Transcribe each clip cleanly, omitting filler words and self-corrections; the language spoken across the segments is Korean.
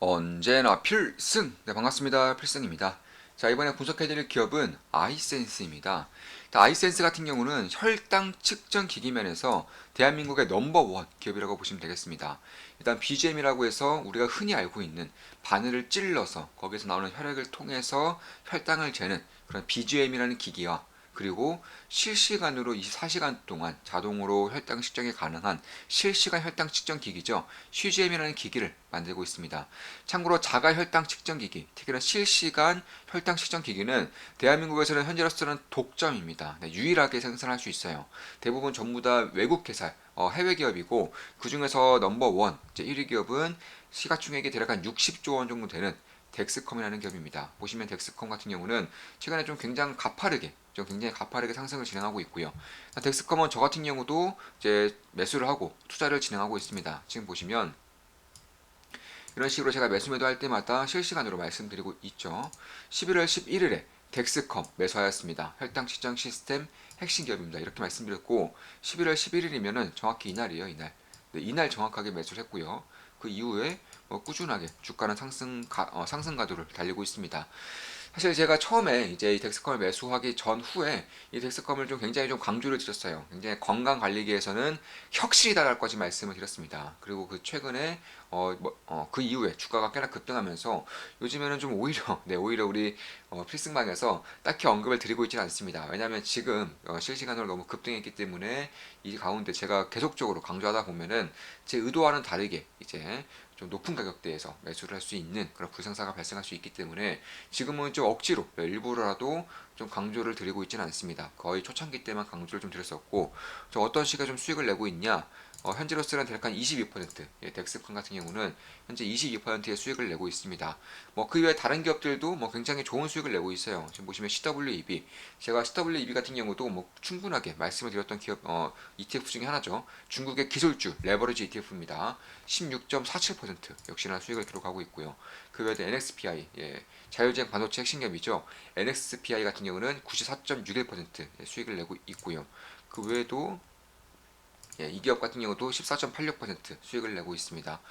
언제나 필승! 네, 반갑습니다. 필승입니다. 자, 이번에 분석해드릴 기업은 아이센스입니다. 아이센스 같은 경우는 혈당 측정 기기 면에서 대한민국의 넘버원 기업이라고 보시면 되겠습니다. 일단 BGM이라고 해서 우리가 흔히 알고 있는 바늘을 찔러서 거기서 나오는 혈액을 통해서 혈당을 재는 그런 BGM이라는 기기와 그리고 실시간으로 24시간 동안 자동으로 혈당 측정이 가능한 실시간 혈당 측정 기기죠. CGM이라는 기기를 만들고 있습니다. 참고로 자가 혈당 측정 기기, 특히나 실시간 혈당 측정 기기는 대한민국에서는 현재로서는 독점입니다. 네, 유일하게 생산할 수 있어요. 대부분 전부 다 외국 회사, 해외 기업이고 그 중에서 넘버원, 1위 기업은 시가총액이 대략 한 60조 원 정도 되는 덱스컴이라는 기업입니다. 보시면 덱스컴 같은 경우는 최근에 좀 굉장히 가파르게 상승을 진행하고 있고요. 덱스컴은 저 같은 경우도 이제 매수를 하고 투자를 진행하고 있습니다. 지금 보시면 이런 식으로 제가 매수 매도할 때마다 실시간으로 말씀드리고 있죠. 11월 11일에 덱스컴 매수하였습니다. 혈당 측정 시스템 핵심 기업입니다. 이렇게 말씀드렸고 11월 11일이면은 정확히 이날이에요. 이날. 네, 이날 정확하게 매수를 했고요. 그 이후에 꾸준하게 주가는 상승 가도를 달리고 있습니다. 사실 제가 처음에 이제 이 덱스컴을 매수하기 전후에 이 덱스컴을 좀 굉장히 좀 강조를 드렸어요. 굉장히 건강 관리계에서는 혁신이다라고까지 말씀을 드렸습니다. 그리고 그 최근에 그 이후에 주가가 꽤나 급등하면서 요즘에는 좀 오히려 오히려 우리 필승방에서 딱히 언급을 드리고 있지는 않습니다. 왜냐하면 지금 실시간으로 너무 급등했기 때문에 이 가운데 제가 계속적으로 강조하다 보면은 제 의도와는 다르게 이제 좀 높은 가격대에서 매수를 할 수 있는 그런 불상사가 발생할 수 있기 때문에 지금은 좀 억지로 일부러라도 좀 강조를 드리고 있지는 않습니다. 거의 초창기 때만 강조를 좀 드렸었고 좀 어떤 시가 좀 수익을 내고 있냐 현재로서는 대략 한 22%, 덱스콘 같은 경우는 현재 22%의 수익을 내고 있습니다. 그 이외에 다른 기업들도 굉장히 좋은 수익을 내고 있어요. 지금 보시면 CWEB, 제가 CWEB 같은 경우도 충분하게 말씀을 드렸던 기업 ETF 중에 하나죠. 중국의 기술주 레버리지 ETF입니다. 16.47% 역시나 수익을 기록하고 있고요. 그 외에도 NXPI, 자율주행 반도체 핵심 기업이죠. NXPI 같은 경우는 94.61% 수익을 내고 있고요. 그 외에도 이 기업 같은 경우도 14.86% 수익을 내고 있습니다.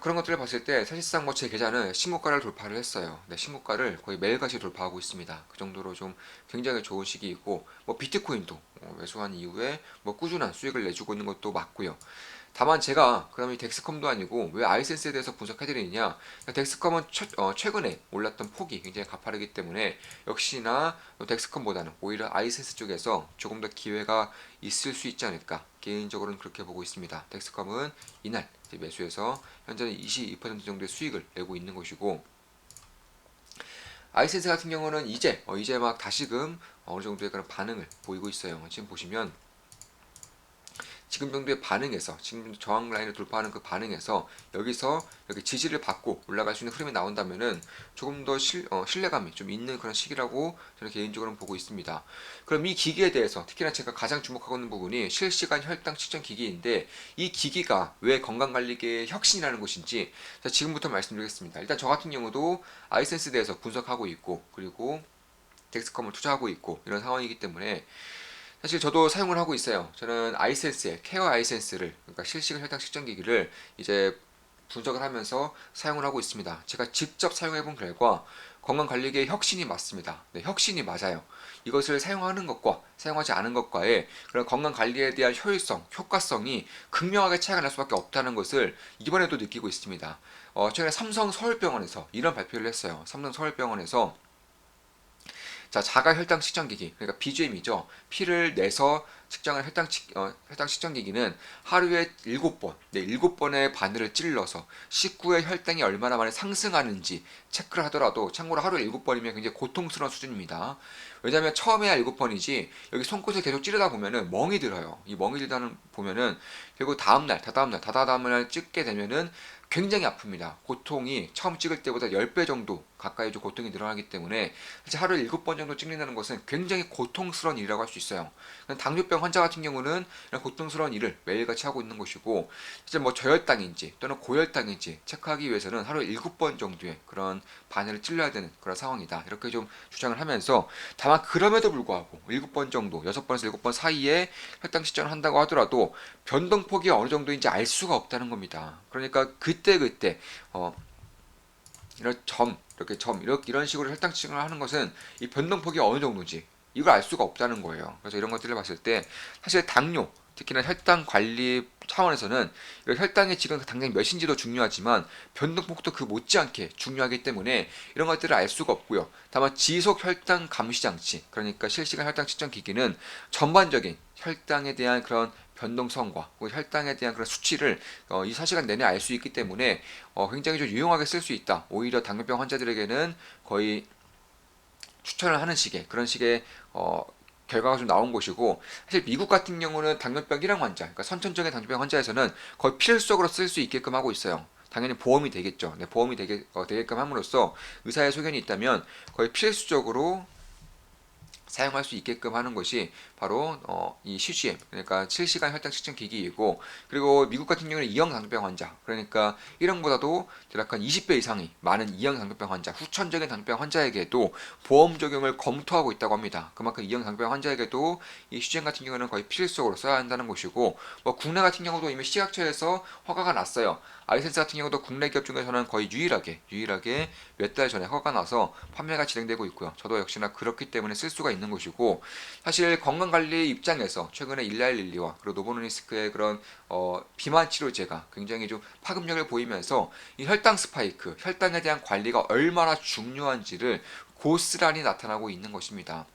그런 것들을 봤을 때 사실상 제 계좌는 신고가를 돌파를 했어요. 네, 신고가를 거의 매일같이 돌파하고 있습니다. 그 정도로 좀 굉장히 좋은 시기이고 비트코인도 매수한 이후에 꾸준한 수익을 내주고 있는 것도 맞고요. 다만 제가 그럼 이 덱스컴도 아니고 왜 아이센스에 대해서 분석해드리느냐, 덱스컴은 최근에 올랐던 폭이 굉장히 가파르기 때문에 역시나 덱스컴보다는 오히려 아이센스 쪽에서 조금 더 기회가 있을 수 있지 않을까, 개인적으로는 그렇게 보고 있습니다. 덱스컴은 이날 매수해서 현재는 22% 정도의 수익을 내고 있는 것이고, 아이센스 같은 경우는 이제 막 다시금 어느 정도의 그런 반응을 보이고 있어요. 지금 보시면 지금 정도의 반응에서, 지금 저항 라인을 돌파하는 그 반응에서 여기서 여기 지지를 받고 올라갈 수 있는 흐름이 나온다면은 조금 더 신뢰감이 좀 있는 그런 시기라고 저는 개인적으로는 보고 있습니다. 그럼 이 기기에 대해서 특히나 제가 가장 주목하고 있는 부분이 실시간 혈당 측정 기기인데, 이 기기가 왜 건강관리계의 혁신이라는 것인지 지금부터 말씀드리겠습니다. 일단 저 같은 경우도 아이센스에 대해서 분석하고 있고, 그리고 덱스컴을 투자하고 있고 이런 상황이기 때문에 사실 저도 사용을 하고 있어요. 저는 아이센스의 케어 아이센스를, 그러니까 실시간 혈당 측정기기를 이제 분석을 하면서 사용을 하고 있습니다. 제가 직접 사용해본 결과 건강관리계의 혁신이 맞습니다. 네, 혁신이 맞아요. 이것을 사용하는 것과 사용하지 않은 것과의 그런 건강관리에 대한 효율성, 효과성이 극명하게 차이가 날 수밖에 없다는 것을 이번에도 느끼고 있습니다. 최근에 삼성 서울병원에서 이런 발표를 했어요. 삼성 서울병원에서 자, 자가 혈당 측정기기, 그러니까 BGM이죠. 피를 내서 측정한 혈당 측정기기는 하루에 7번, 네, 7번의 바늘을 찔러서 식구의 혈당이 얼마나 많이 상승하는지 체크를 하더라도, 참고로 하루에 7번이면 굉장히 고통스러운 수준입니다. 왜냐하면 처음에야 7번이지 여기 손끝을 계속 찌르다 보면은 멍이 들어요. 이 멍이 들다는 보면은 결국 다음날, 다다음날 찍게 되면은 굉장히 아픕니다. 고통이 처음 찍을 때보다 10배 정도 가까이 좀 고통이 늘어나기 때문에 사실 하루에 7번 정도 찍는다는 것은 굉장히 고통스러운 일이라고 할 수 있어요. 당뇨병 환자 같은 경우는 이런 고통스러운 일을 매일같이 하고 있는 것이고, 실제 저혈당인지 또는 고혈당인지 체크하기 위해서는 하루에 7번 정도의 그런 바늘을 찔러야 되는 그런 상황이다, 이렇게 좀 주장을 하면서, 다만 그럼에도 불구하고 7번 정도, 6번에서 7번 사이에 혈당 측정을 한다고 하더라도 변동폭이 어느 정도인지 알 수가 없다는 겁니다. 그러니까 그 그때 이런 이런 식으로 혈당 측정을 하는 것은 이 변동폭이 어느 정도인지 이걸 알 수가 없다는 거예요. 그래서 이런 것들을 봤을 때 사실 당뇨, 특히나 혈당 관리 차원에서는 혈당의 지금 당장 몇인지도 중요하지만 변동폭도 그 못지않게 중요하기 때문에 이런 것들을 알 수가 없고요. 다만 지속 혈당 감시 장치, 그러니까 실시간 혈당 측정 기기는 전반적인 혈당에 대한 그런 변동성과 혈당에 대한 그런 수치를 24시간 내내 알 수 있기 때문에 굉장히 좀 유용하게 쓸 수 있다. 오히려 당뇨병 환자들에게는 거의 추천을 하는 식의 그런 식의 결과가 좀 나온 것이고, 사실 미국 같은 경우는 당뇨병 1항 환자, 그러니까 선천적인 당뇨병 환자에서는 거의 필수적으로 쓸 수 있게끔 하고 있어요. 당연히 보험이 되겠죠. 네, 보험이 되게끔 함으로써 의사의 소견이 있다면 거의 필수적으로 사용할 수 있게끔 하는 것이 바로 이 CCM, 그러니까 실시간 혈당 측정 기기이고, 그리고 미국 같은 경우는 2형 당뇨병 환자, 그러니까 1형보다도 대략 20배 이상이 많은 2형 당뇨병 환자, 후천적인 당뇨병 환자에게도 보험 적용을 검토하고 있다고 합니다. 그만큼 2형 당뇨병 환자에게도 이 CCM 같은 경우는 거의 필수적으로 써야 한다는 것이고, 뭐 국내 같은 경우도 이미 식약처에서 허가가 났어요. 아이센스 같은 경우도 국내 기업 중에서는 거의 유일하게 몇 달 전에 허가가 나서 판매가 진행되고 있고요. 저도 역시나 그렇기 때문에 쓸 수가 있는 것이고, 사실 건강관리 입장에서 최근에 일라일릴리와 그리고 노보노니스크의 그런 비만 치료제가 굉장히 좀 파급력을 보이면서 이 혈당 스파이크, 혈당에 대한 관리가 얼마나 중요한지를 고스란히 나타나고 있는 것입니다.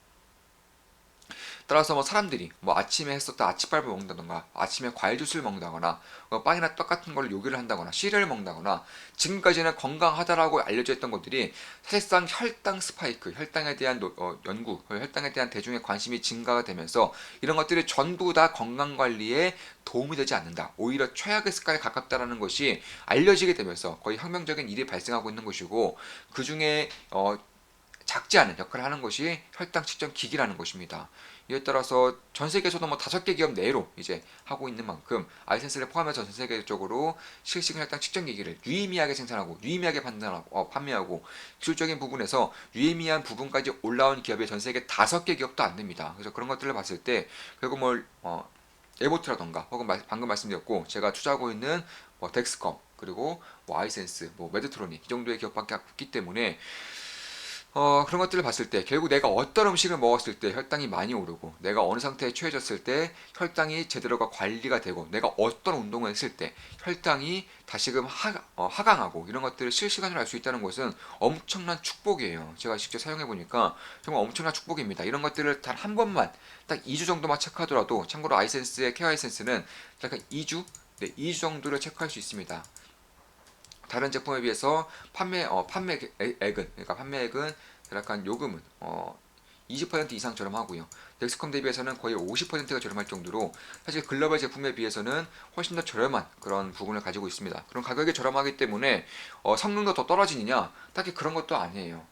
따라서 뭐 사람들이 뭐 아침에 했었던 아침밥을 먹는다던가 아침에 과일 주스를 먹는다거나 빵이나 떡 같은 걸 요기를 한다거나 시리얼을 먹는다거나 지금까지는 건강하다라고 알려져 있던 것들이 사실상 혈당 스파이크, 혈당에 대한 연구, 혈당에 대한 대중의 관심이 증가가 되면서 이런 것들이 전부 다 건강관리에 도움이 되지 않는다. 오히려 최악의 습관에 가깝다라는 것이 알려지게 되면서 거의 혁명적인 일이 발생하고 있는 것이고, 그 중에 작지 않은 역할을 하는 것이 혈당 측정 기기라는 것입니다. 이에 따라서 전 세계에서도 뭐 5개 기업 내로 이제 하고 있는 만큼 아이센스를 포함해서 전 세계적으로 실시간 혈당 측정 기기를 유의미하게 생산하고 유의미하게 판단하고 판매하고, 기술적인 부분에서 유의미한 부분까지 올라온 기업이 전 세계 5개 기업도 안 됩니다. 그래서 그런 것들을 봤을 때 결국 에보트라던가 혹은 방금 말씀드렸고 제가 투자하고 있는 덱스컴, 그리고 아이센스, 메드트로닉 이 정도의 기업밖에 없기 때문에 그런 것들을 봤을 때 결국 내가 어떤 음식을 먹었을 때 혈당이 많이 오르고, 내가 어느 상태에 처해졌을 때 혈당이 제대로가 관리가 되고, 내가 어떤 운동을 했을 때 혈당이 다시금 하강하고, 이런 것들을 실시간으로 알 수 있다는 것은 엄청난 축복이에요. 제가 직접 사용해 보니까 정말 엄청난 축복입니다. 이런 것들을 단 한 번만 딱 2주 정도만 체크하더라도, 참고로 아이센스의 케어 아이센스는 약간 2주? 네, 2주 정도를 체크할 수 있습니다. 다른 제품에 비해서 판매액은 약간 요금은 20% 이상 저렴하고요. 덱스컴 대비해서는 거의 50%가 저렴할 정도로 사실 글로벌 제품에 비해서는 훨씬 더 저렴한 그런 부분을 가지고 있습니다. 그런 가격이 저렴하기 때문에 성능도 더 떨어지느냐? 딱히 그런 것도 아니에요.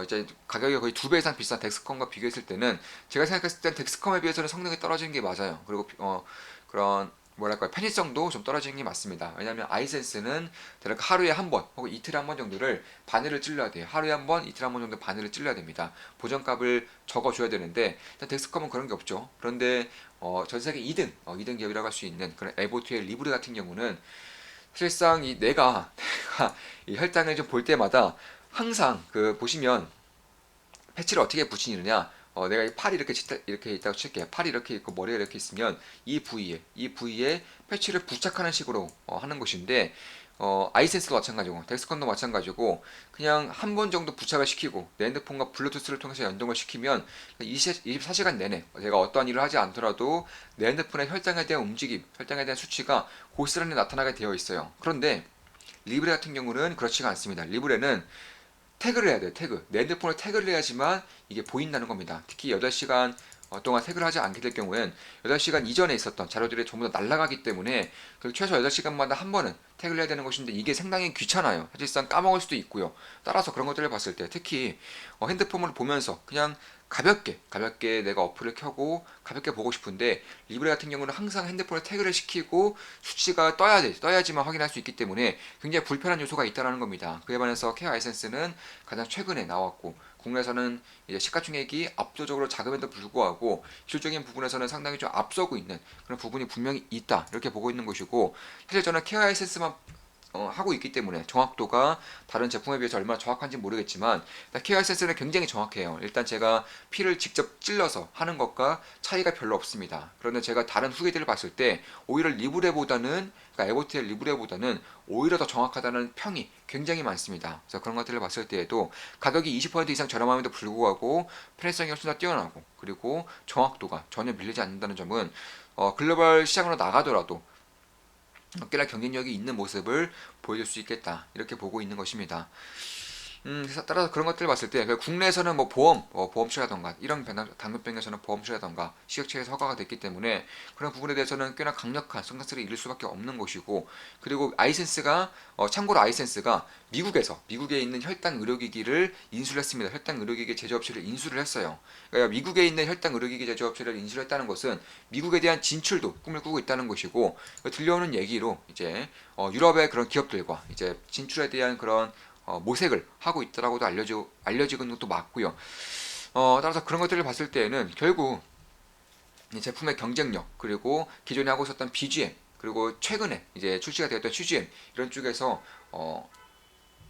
이제 가격이 거의 2배 이상 비싼 덱스컴과 비교했을 때는 제가 생각했을 때 덱스컴에 비해서는 성능이 떨어지는 게 맞아요. 그리고 그런 뭐랄까요, 편의성도 좀 떨어지는 게 맞습니다. 왜냐하면 아이센스는 대략 하루에 한 번 혹은 이틀에 한 번 정도를 바늘을 찔러야 돼요. 하루에 한 번, 이틀에 한 번 정도 바늘을 찔러야 됩니다. 보정값을 적어줘야 되는데 일단 덱스컴은 그런 게 없죠. 그런데 전 세계 2등 기업이라고 할 수 있는 그런 에보트의 리브레 같은 경우는 사실상 내가 이 혈당을 좀 볼 때마다 항상 그 보시면 패치를 어떻게 붙이느냐. 내가 이 팔이 이렇게 있다고 칠게요. 팔이 이렇게 있고 머리가 이렇게 있으면 이 부위에 패치를 부착하는 식으로 하는 것인데, 아이센스도 마찬가지고 덱스컨도 마찬가지고 그냥 한 번 정도 부착을 시키고 내 핸드폰과 블루투스를 통해서 연동을 시키면 24시간 내내 내가 어떠한 일을 하지 않더라도 내 핸드폰의 혈당에 대한 움직임, 혈당에 대한 수치가 고스란히 나타나게 되어 있어요. 그런데 리브레 같은 경우는 그렇지가 않습니다. 리브레는 태그를 해야 돼요. 내 핸드폰을 태그를 해야지만 이게 보인다는 겁니다. 특히 8시간 동안 태그를 하지 않게 될 경우엔 8시간 이전에 있었던 자료들이 전부 다 날아가기 때문에 최소 8시간마다 한 번은 태그를 해야 되는 것인데, 이게 상당히 귀찮아요. 사실상 까먹을 수도 있고요. 따라서 그런 것들을 봤을 때 특히 핸드폰을 보면서 그냥 가볍게 내가 어플을 켜고 가볍게 보고 싶은데, 리브레 같은 경우는 항상 핸드폰에 태그를 시키고 수치가 떠야지만 확인할 수 있기 때문에 굉장히 불편한 요소가 있다는 겁니다. 그에 반해서 케어 아이센스는 가장 최근에 나왔고, 국내에서는 이제 시가총액이 압도적으로 작음에도 불구하고 기술적인 부분에서는 상당히 좀 앞서고 있는 그런 부분이 분명히 있다, 이렇게 보고 있는 것이고, 사실 저는 케어 아이센스만 하고 있기 때문에 정확도가 다른 제품에 비해서 얼마나 정확한지 모르겠지만 KY 센스는 굉장히 정확해요. 일단 제가 피를 직접 찔러서 하는 것과 차이가 별로 없습니다. 그런데 제가 다른 후기들을 봤을 때 오히려 리브레보다는, 그러니까 에버트의 리브레보다는 오히려 더 정확하다는 평이 굉장히 많습니다. 그래서 그런 것들을 봤을 때에도 가격이 20% 이상 저렴함에도 불구하고 편의성이 훨씬 더 뛰어나고, 그리고 정확도가 전혀 밀리지 않는다는 점은 글로벌 시장으로 나가더라도 꽤나 경쟁력이 있는 모습을 보여줄 수 있겠다, 이렇게 보고 있는 것입니다. 그래서 따라서 그런 것들을 봤을 때 국내에서는 뭐 보험치라던가 이런 당뇨병에서는 보험치라던가 식약처에서 허가가 됐기 때문에 그런 부분에 대해서는 꽤나 강력한 선글라스를 잃을 수밖에 없는 것이고, 그리고 아이센스가 참고로 아이센스가 미국에 있는 혈당 의료기기를 인수를 했습니다. 혈당 의료기기 제조업체를 인수를 했어요. 그러니까 미국에 있는 혈당 의료기기 제조업체를 인수를 했다는 것은 미국에 대한 진출도 꿈을 꾸고 있다는 것이고, 들려오는 얘기로 이제 유럽의 그런 기업들과 이제 진출에 대한 그런 모색을 하고 있다라고도 알려지는 것도 맞고요. 따라서 그런 것들을 봤을 때에는 결국 이 제품의 경쟁력, 그리고 기존에 하고 있었던 BGM, 그리고 최근에 이제 출시가 되었던 CGM 이런 쪽에서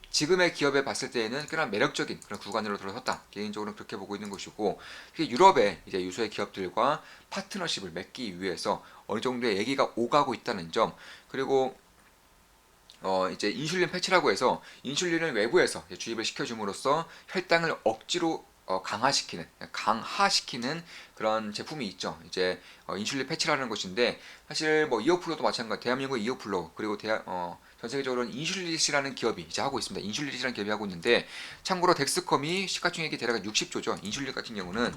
지금의 기업에 봤을 때에는 꽤나 매력적인 그런 구간으로 들어섰다. 개인적으로는 그렇게 보고 있는 것이고, 특히 유럽의 이제 유수의 기업들과 파트너십을 맺기 위해서 어느 정도의 얘기가 오가고 있다는 점, 그리고 이제 인슐린 패치라고 해서 인슐린을 외부에서 주입을 시켜줌으로써 혈당을 억지로 강화시키는 그런 제품이 있죠. 이제 인슐린 패치라는 것인데, 사실 뭐 이어플로도 마찬가지, 대한민국 이어플로, 그리고 전 세계적으로는 인슐릿이라는 기업이 이제 하고 있습니다. 인슐릿이라는 기업이 하고 있는데, 참고로 덱스컴이 시가총액이 대략 60조죠. 인슐릿 같은 경우는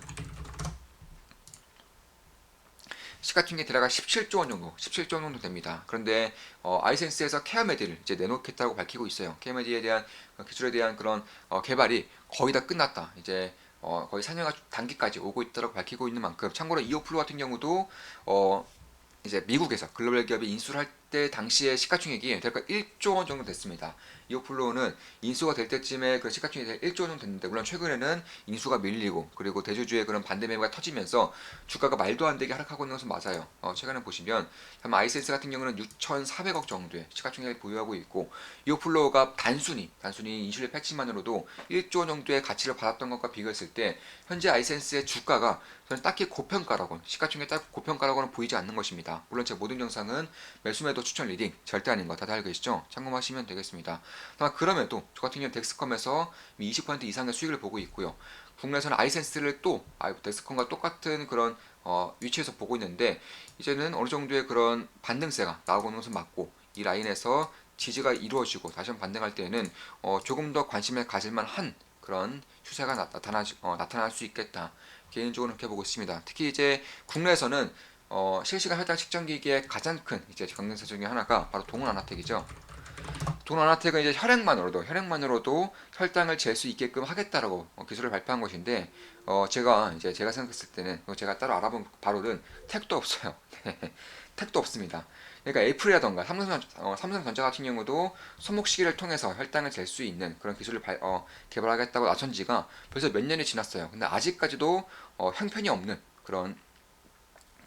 시가총액 대략 17조 원 정도, 17조 원 정도 됩니다. 그런데 아이센스에서 케어메디를 이제 내놓겠다고 밝히고 있어요. 케어메디에 대한 기술에 대한 그런 개발이 거의 다 끝났다. 이제 거의 4년 단기까지 오고 있다고 밝히고 있는 만큼, 참고로 이오플로 같은 경우도 이제 미국에서 글로벌 기업이 인수를 할 때 당시의 시가총액이 대략 1조 원 정도 됐습니다. 이오플로는 인수가 될 때쯤에 그 시가총액이 1조 원 정도 됐는데, 물론 최근에는 인수가 밀리고 그리고 대주주의 그런 반대 매매가 터지면서 주가가 말도 안 되게 하락하고 있는 것은 맞아요. 최근에 보시면 아이센스 같은 경우는 6,400억 정도의 시가총액을 보유하고 있고, 이오플로가 단순히 인슐린 패치만으로도 1조 원 정도의 가치를 받았던 것과 비교했을 때 현재 아이센스의 주가가 저는 딱히 고평가라고는, 시가총액 딱 고평가라고는 보이지 않는 것입니다. 물론 제 모든 영상은 매수매도 추천 리딩 절대 아닌 거 다들 알고 계시죠? 참고하시면 되겠습니다. 다만 그럼에도 저 같은 경우는 덱스컴에서 20% 이상의 수익을 보고 있고요. 국내에서는 아이센스를 또 덱스컴과 똑같은 그런 위치에서 보고 있는데, 이제는 어느 정도의 그런 반등세가 나오고 있는 것은 맞고, 이 라인에서 지지가 이루어지고 다시 한번 반등할 때에는 조금 더 관심을 가질만 한 그런 추세가 나타날 수 있겠다. 개인적으로 그렇게 보고 있습니다. 특히 이제 국내에서는 실시간 혈당 측정기기의 가장 큰 이제 경쟁사 중에 하나가 바로 동원 아나텍이죠. 동원 아나텍은 이제 혈액만으로도 혈당을 잴 수 있게끔 하겠다라고 기술을 발표한 것인데, 제가 생각했을 때는, 제가 따로 알아본 바로는 택도 없어요. 택도 없습니다. 그러니까 애플이라던가 삼성전자 같은 경우도 손목시계를 통해서 혈당을 잴 수 있는 그런 기술을 개발하겠다고 나선 지가 벌써 몇 년이 지났어요. 근데 아직까지도 형편이 없는 그런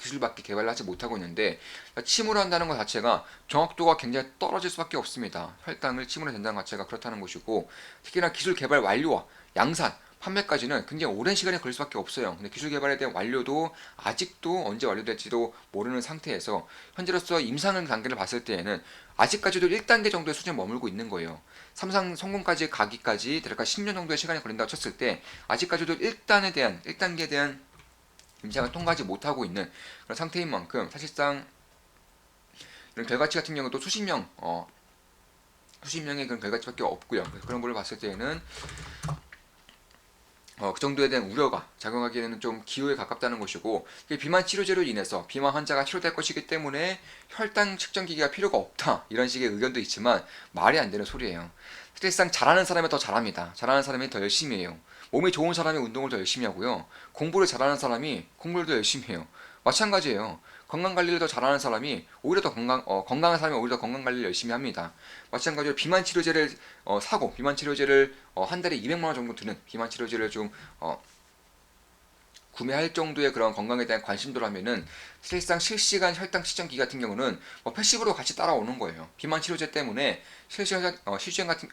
기술밖에 개발을 하지 못하고 있는데, 침으로 한다는 것 자체가 정확도가 굉장히 떨어질 수밖에 없습니다. 혈당을 침으로 된다는 것 자체가 그렇다는 것이고, 특히나 기술 개발 완료와 양산, 판매까지는 굉장히 오랜 시간이 걸릴 수밖에 없어요. 근데 기술 개발에 대한 완료도 아직도 언제 완료될지도 모르는 상태에서 현재로서 임상 단계를 봤을 때에는 아직까지도 1단계 정도의 수준에 머물고 있는 거예요. 삼상 성공까지 가기까지 대략 10년 정도의 시간이 걸린다고 쳤을 때, 아직까지도 1단계에 대한 임상을 통과하지 못하고 있는 그런 상태인 만큼, 사실상 이런 결과치 같은 경우도 수십 명의 그런 결과치밖에 없고요. 그런 걸 봤을 때에는 그 정도에 대한 우려가 작용하기에는 좀 기호에 가깝다는 것이고, 비만 치료제로 인해서 비만 환자가 치료될 것이기 때문에 혈당 측정기기가 필요가 없다, 이런 식의 의견도 있지만 말이 안 되는 소리예요. 사실상 잘하는 사람이 더 잘합니다. 잘하는 사람이 더 열심히 해요. 몸이 좋은 사람이 운동을 더 열심히 하고요. 공부를 잘하는 사람이 공부를 더 열심히 해요. 마찬가지예요. 건강관리를 더 잘하는 사람이 오히려 더 건강한 사람이 오히려 더 건강관리를 열심히 합니다. 마찬가지로 비만 치료제를 비만 치료제를 한 달에 200만 원 정도 드는 비만 치료제를 좀 구매할 정도의 그런 건강에 대한 관심도라면은 사실상 실시간 혈당 측정기 같은 경우는 뭐 패시브로 같이 따라오는 거예요. 비만 치료제 때문에 실시간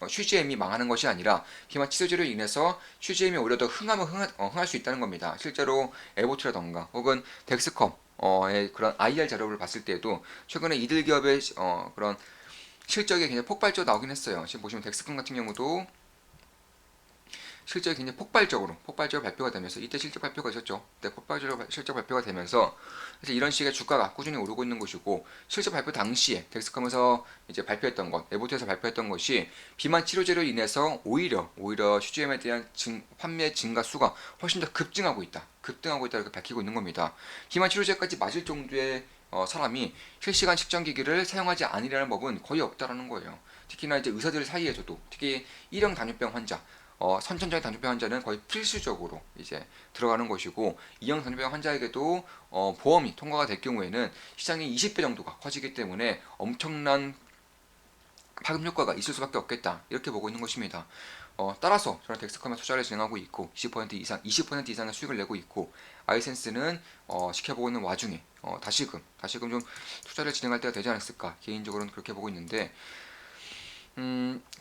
휴지엠이 망하는 것이 아니라 비만 치료제로 인해서 휴지엠이 오히려 더 흥할 수 있다는 겁니다. 실제로 에보트라던가 혹은 덱스컴 의 그런 IR 자료를 봤을 때에도 최근에 이들 기업의 그런 실적이 굉장히 폭발적으로 나오긴 했어요. 지금 보시면 덱스컴 같은 경우도 실적이 굉장히 폭발적으로 발표가 되면서 이때 실적 발표가 있었죠. 그때 폭발적으로 실적 발표가 되면서 그래서 이런 식의 주가가 꾸준히 오르고 있는 것이고 실적 발표 당시에 덱스컴에서 이제 발표했던 것, 에보트에서 발표했던 것이 비만 치료제로 인해서 오히려 휴지엠에 대한 판매 증가 수가 훨씬 더 급등하고 있다 이렇게 밝히고 있는 겁니다. 비만 치료제까지 맞을 정도의 사람이 실시간 측정기기를 사용하지 않으려는 법은 거의 없다라는 거예요. 특히나 이제 의사들 사이에서도 특히 1형 당뇨병 환자 선천적인 당뇨병 환자는 거의 필수적으로 이제 들어가는 것이고 2형 당뇨병 환자에게도 보험이 통과가 될 경우에는 시장이 20배 정도가 커지기 때문에 엄청난 파급 효과가 있을 수밖에 없겠다 이렇게 보고 있는 것입니다. 따라서 저는 덱스컴에 투자를 진행하고 있고 20% 이상의 수익을 내고 있고 아이센스는 지켜보고 있는 와중에 다시금 좀 투자를 진행할 때가 되지 않았을까 개인적으로는 그렇게 보고 있는데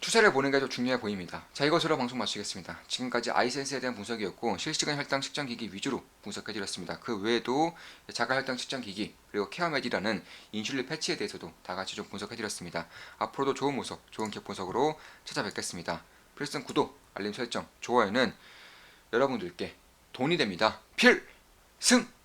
추세를 보는 게 더 중요해 보입니다. 자, 이것으로 방송 마치겠습니다. 지금까지 아이센스에 대한 분석이었고 실시간 혈당 측정기기 위주로 분석해드렸습니다. 그 외에도 자가 혈당 측정기기 그리고 케어메디라는 인슐린 패치에 대해서도 다 같이 좀 분석해드렸습니다. 앞으로도 좋은 모습, 좋은 기업 분석으로 찾아뵙겠습니다. 필승 구독, 알림 설정, 좋아요는 여러분들께 돈이 됩니다. 필승!